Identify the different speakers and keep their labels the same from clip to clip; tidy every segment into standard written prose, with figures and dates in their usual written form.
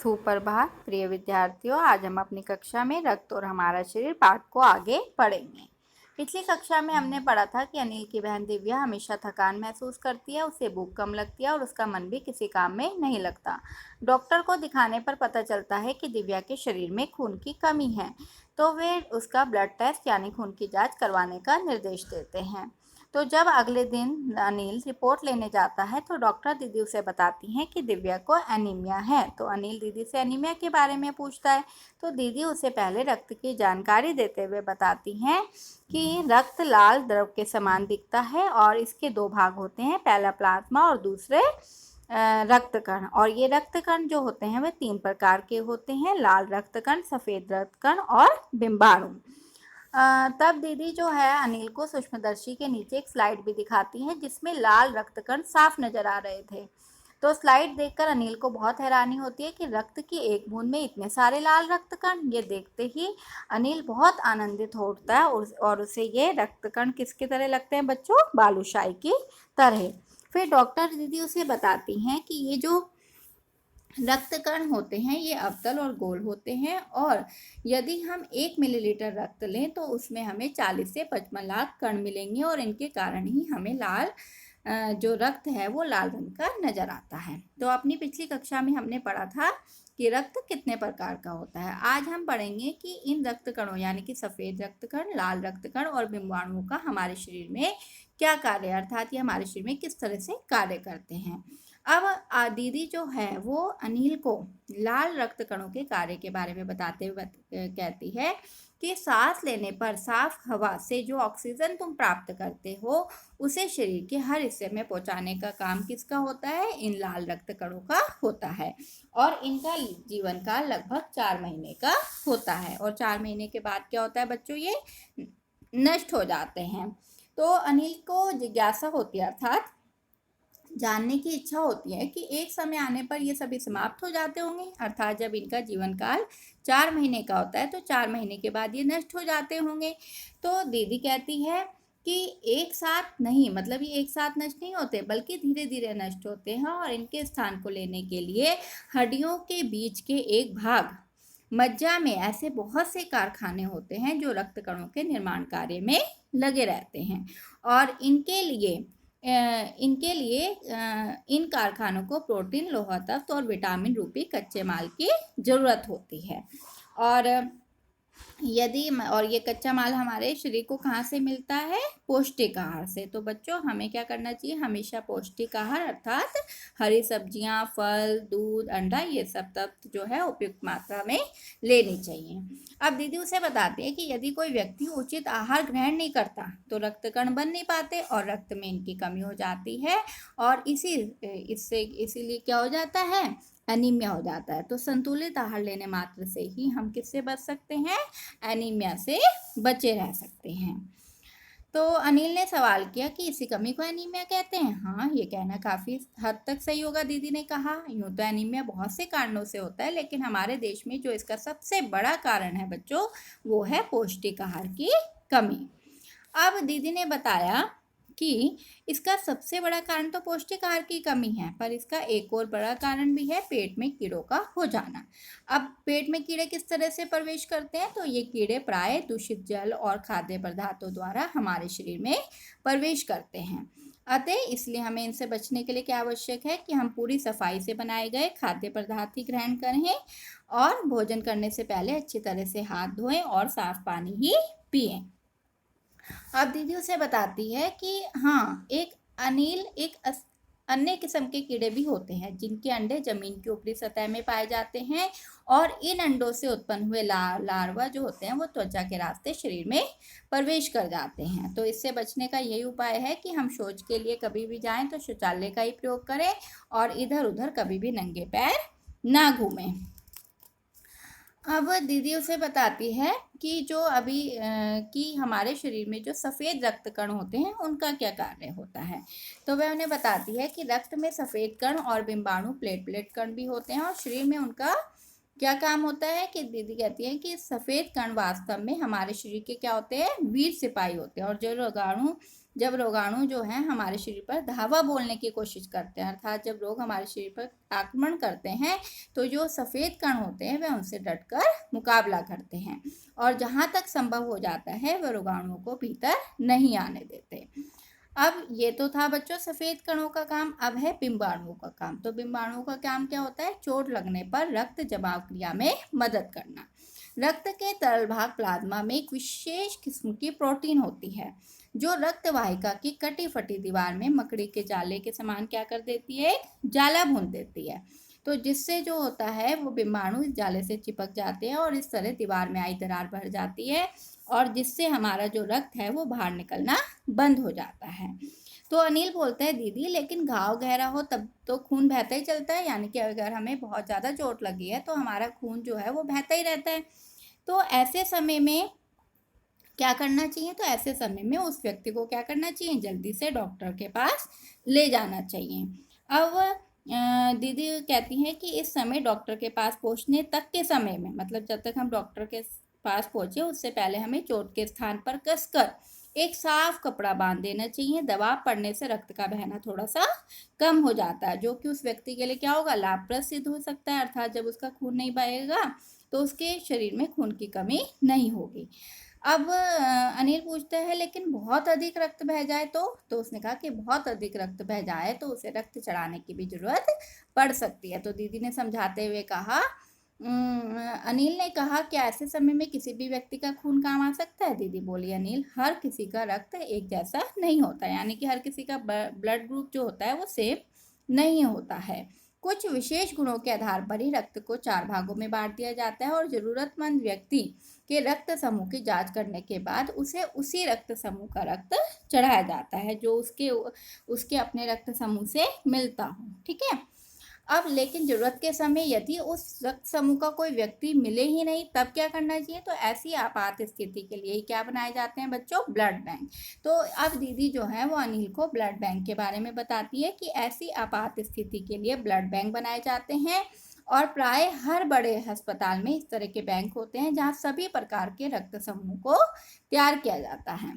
Speaker 1: सुप्रभात प्रिय विद्यार्थियों, आज हम अपनी कक्षा में रक्त और हमारा शरीर पाठ को आगे पढ़ेंगे। पिछली कक्षा में हमने पढ़ा था कि अनिल की बहन दिव्या हमेशा थकान महसूस करती है, उसे भूख कम लगती है और उसका मन भी किसी काम में नहीं लगता। डॉक्टर को दिखाने पर पता चलता है कि दिव्या के शरीर में खून की कमी है, तो वे उसका ब्लड टेस्ट यानी खून की जाँच करवाने का निर्देश देते हैं। तो जब अगले दिन अनिल रिपोर्ट लेने जाता है तो डॉक्टर दीदी उसे बताती हैं कि दिव्या को एनीमिया है। तो अनिल दीदी से एनीमिया के बारे में पूछता है, तो दीदी उसे पहले रक्त की जानकारी देते हुए बताती हैं कि रक्त लाल द्रव के समान दिखता है और इसके दो भाग होते हैं, पहला प्लाज्मा और दूसरे रक्त कण। और ये रक्त कण जो होते हैं वे 3 प्रकार के होते हैं, लाल रक्त कण, सफ़ेद रक्त कण और बिंबाणु। तब दीदी जो है अनिल को सूक्ष्मदर्शी के नीचे एक स्लाइड भी दिखाती हैं जिसमें लाल रक्त कण साफ नजर आ रहे थे। तो स्लाइड देखकर अनिल को बहुत हैरानी होती है कि रक्त की एक बूंद में इतने सारे लाल रक्त कण। ये देखते ही अनिल बहुत आनंदित हो उठता है और उसे ये रक्त कण किसकी तरह लगते हैं बच्चों? बालूशाही की तरह। फिर डॉक्टर दीदी उसे बताती हैं कि ये जो रक्त कण होते हैं ये अवतल और गोल होते हैं और यदि हम 1 मिलीलीटर रक्त लें तो उसमें हमें 40 से 55 लाख कण मिलेंगे और इनके कारण ही हमें लाल जो रक्त है वो लाल रंग का नजर आता है। तो अपनी पिछली कक्षा में हमने पढ़ा था कि रक्त कितने प्रकार का होता है। आज हम पढ़ेंगे कि इन रक्त कणों यानी कि सफेद रक्त कण, लाल रक्त कण और बिंबाणुओं का हमारे शरीर में क्या कार्य, अर्थात ये हमारे शरीर में किस तरह से कार्य करते हैं। अब दीदी जो है वो अनिल को लाल रक्त कणों के कार्य के बारे में बताते हुए कहती है कि सांस लेने पर साफ हवा से जो ऑक्सीजन तुम प्राप्त करते हो उसे शरीर के हर हिस्से में पहुंचाने का काम किसका होता है? इन लाल रक्त कणों का होता है और इनका जीवन काल लगभग 4 महीने का होता है और 4 महीने के बाद क्या होता है बच्चों? ये नष्ट हो जाते हैं। तो अनिल को जिज्ञासा होती है, अर्थात जानने की इच्छा होती है कि एक समय आने पर ये सभी समाप्त हो जाते होंगे, अर्थात जब इनका जीवन काल 4 महीने का होता है तो 4 महीने के बाद ये नष्ट हो जाते होंगे। तो दीदी कहती है कि एक साथ नहीं, मतलब ये एक साथ नष्ट नहीं होते बल्कि धीरे धीरे नष्ट होते हैं और इनके स्थान को लेने के लिए हड्डियों के बीच के एक भाग मज्जा में ऐसे बहुत से कारखाने होते हैं जो रक्त कणों के निर्माण कार्य में लगे रहते हैं और इनके लिए इन कारखानों को प्रोटीन, लोहा तत्व और विटामिन रूपी कच्चे माल की ज़रूरत होती है। और ये कच्चा माल हमारे शरीर को कहाँ से मिलता है? पौष्टिक आहार से। तो बच्चों हमें क्या करना चाहिए? हमेशा पौष्टिक आहार अर्थात हरी सब्जियां, फल, दूध, अंडा ये सब तत्व जो है उपयुक्त मात्रा में लेनी चाहिए। अब दीदी उसे बताते हैं कि यदि कोई व्यक्ति उचित आहार ग्रहण नहीं करता तो रक्त कण बन नहीं पाते और रक्त में इनकी कमी हो जाती है और इसीलिए क्या हो जाता है? एनीमिया हो जाता है। तो संतुलित आहार लेने मात्र से ही हम किससे बच सकते हैं? एनीमिया से बचे रह सकते हैं। तो अनिल ने सवाल किया कि इसी कमी को एनीमिया कहते हैं? हाँ, ये कहना काफ़ी हद तक सही होगा, दीदी ने कहा। यूँ तो एनीमिया बहुत से कारणों से होता है लेकिन हमारे देश में जो इसका सबसे बड़ा कारण है बच्चों वो है पौष्टिक आहार की कमी। अब दीदी ने बताया कि इसका सबसे बड़ा कारण तो पौष्टिक आहार की कमी है, पर इसका एक और बड़ा कारण भी है पेट में कीड़ों का हो जाना। अब पेट में कीड़े किस तरह से प्रवेश करते हैं? तो ये कीड़े प्राय दूषित जल और खाद्य पदार्थों द्वारा हमारे शरीर में प्रवेश करते हैं। अतः इसलिए हमें इनसे बचने के लिए क्या आवश्यक है कि हम पूरी सफाई से बनाए गए खाद्य पदार्थ ही ग्रहण करें और भोजन करने से पहले अच्छी तरह से हाथ धोएं और साफ पानी ही पिएं। अब दीदी उसे बताती है कि हाँ, एक अन्य किस्म के कीड़े भी होते हैं जिनके अंडे जमीन की ऊपरी सतह में पाए जाते हैं और इन अंडों से उत्पन्न हुए लार्वा जो होते हैं वो त्वचा के रास्ते शरीर में प्रवेश कर जाते हैं। तो इससे बचने का यही उपाय है कि हम शौच के लिए कभी भी जाएं तो शौचालय का ही प्रयोग करें और इधर उधर कभी भी नंगे पैर ना घूमें। अब दीदी उसे बताती है कि जो अभी कि हमारे शरीर में जो सफ़ेद रक्त कण होते हैं उनका क्या कार्य होता है। तो वह उन्हें बताती है कि रक्त में सफ़ेद कण और बिंबाणु प्लेटलेट कण भी होते हैं और शरीर में उनका क्या काम होता है कि दीदी कहती है कि सफ़ेद कण वास्तव में हमारे शरीर के क्या होते हैं, वीर सिपाही होते हैं। और जब रोगाणु जो है हमारे शरीर पर धावा बोलने की कोशिश करते हैं, अर्थात जब रोग हमारे शरीर पर आक्रमण करते हैं, तो जो सफ़ेद कण होते हैं वह उनसे डटकर मुकाबला करते हैं और जहाँ तक संभव हो जाता है वह रोगाणुओं को भीतर नहीं आने देते। अब ये तो था बच्चों सफ़ेद कणों का काम। अब है बिंबाणुओं का काम। तो बिंबाणुओं का काम क्या होता है, चोट लगने पर रक्त जमाव क्रिया में मदद करना। रक्त के तरल भाग प्लाज्मा में एक विशेष किस्म की प्रोटीन होती है जो रक्त वाहिका की कटी फटी दीवार में मकड़ी के जाले के समान क्या कर देती है, एक जाला भून देती है। तो जिससे जो होता है वो बिंबाणु इस जाले से चिपक जाते हैं और इस तरह दीवार में आई दरार भर जाती है और जिससे हमारा जो रक्त है वो बाहर निकलना बंद हो जाता है। तो अनिल बोलता है दीदी लेकिन घाव गहरा हो तब तो खून बहता ही चलता है, यानी कि अगर हमें बहुत ज़्यादा चोट लगी है तो हमारा खून जो है वो बहता ही रहता है। तो ऐसे समय में क्या करना चाहिए, तो ऐसे समय में उस व्यक्ति को क्या करना चाहिए, जल्दी से डॉक्टर के पास ले जाना चाहिए। अब दीदी कहती हैं कि इस समय डॉक्टर के पास पहुंचने तक के समय में, मतलब जब तक हम डॉक्टर के पास पहुंचे उससे पहले हमें चोट के स्थान पर कसकर एक साफ कपड़ा बांध देना चाहिए। दबाव पड़ने से रक्त का बहना थोड़ा सा कम हो जाता है जो कि उस व्यक्ति के लिए क्या होगा, लाभप्रद सिद्ध हो सकता है। अर्थात जब उसका खून नहीं बहेगा तो उसके शरीर में खून की कमी नहीं होगी। अब अनिल पूछता है लेकिन बहुत अधिक रक्त बह जाए तो उसने कहा कि बहुत अधिक रक्त बह जाए तो उसे रक्त चढ़ाने की भी जरूरत पड़ सकती है। तो दीदी ने समझाते हुए कहा, अनिल ने कहा कि ऐसे समय में किसी भी व्यक्ति का खून काम आ सकता है। दीदी बोली, अनिल हर किसी का रक्त एक जैसा नहीं होता, यानी कि हर किसी का ब्लड ग्रुप जो होता है वो सेम नहीं होता है। कुछ विशेष गुणों के आधार पर ही रक्त को 4 भागों में बांट दिया जाता है और जरूरतमंद व्यक्ति के रक्त समूह की जांच करने के बाद उसे उसी रक्त समूह का रक्त चढ़ाया जाता है जो उसके अपने रक्त समूह से मिलता हो। ठीक है। अब लेकिन जरूरत के समय यदि उस रक्त समूह का कोई व्यक्ति मिले ही नहीं तब क्या करना चाहिए, तो ऐसी आपात स्थिति के लिए क्या बनाए जाते हैं बच्चों, ब्लड बैंक। तो अब दीदी जो है वो अनिल को ब्लड बैंक के बारे में बताती है कि ऐसी आपात स्थिति के लिए ब्लड बैंक बनाए जाते हैं और प्राय हर बड़े अस्पताल में इस तरह के बैंक होते हैं जहाँ सभी प्रकार के रक्त समूह को तैयार किया जाता है।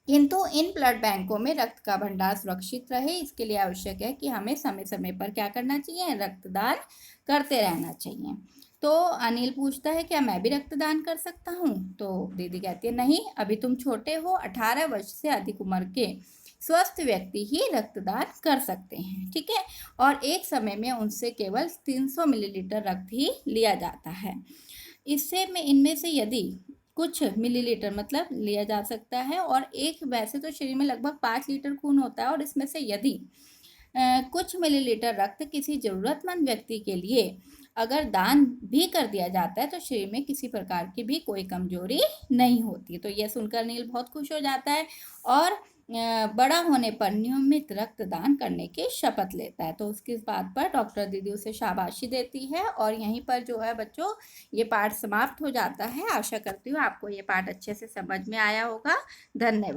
Speaker 1: किंतु इन ब्लड बैंकों में रक्त का भंडार सुरक्षित रहे इसके लिए आवश्यक है कि हमें समय समय पर क्या करना चाहिए, रक्तदान करते रहना चाहिए। तो अनिल पूछता है क्या मैं भी रक्तदान कर सकता हूँ, तो दीदी कहती है नहीं, अभी तुम छोटे हो, 18 वर्ष से अधिक उम्र के स्वस्थ व्यक्ति ही रक्तदान कर सकते हैं। ठीक है। और एक समय में उनसे केवल 300 मिलीलीटर रक्त ही लिया जाता है। इनमें से यदि कुछ मिलीलीटर मतलब लिया जा सकता है और वैसे तो शरीर में लगभग 5 लीटर खून होता है और इसमें से यदि कुछ मिलीलीटर रक्त किसी जरूरतमंद व्यक्ति के लिए अगर दान भी कर दिया जाता है तो शरीर में किसी प्रकार की भी कोई कमजोरी नहीं होती। तो यह सुनकर नील बहुत खुश हो जाता है और बड़ा होने पर नियमित रक्तदान करने की शपथ लेता है। तो उसकी इस बात पर डॉक्टर दीदी उसे शाबाशी देती है और यहीं पर जो है बच्चों ये पाठ समाप्त हो जाता है। आशा करती हूँ आपको ये पाठ अच्छे से समझ में आया होगा। धन्यवाद।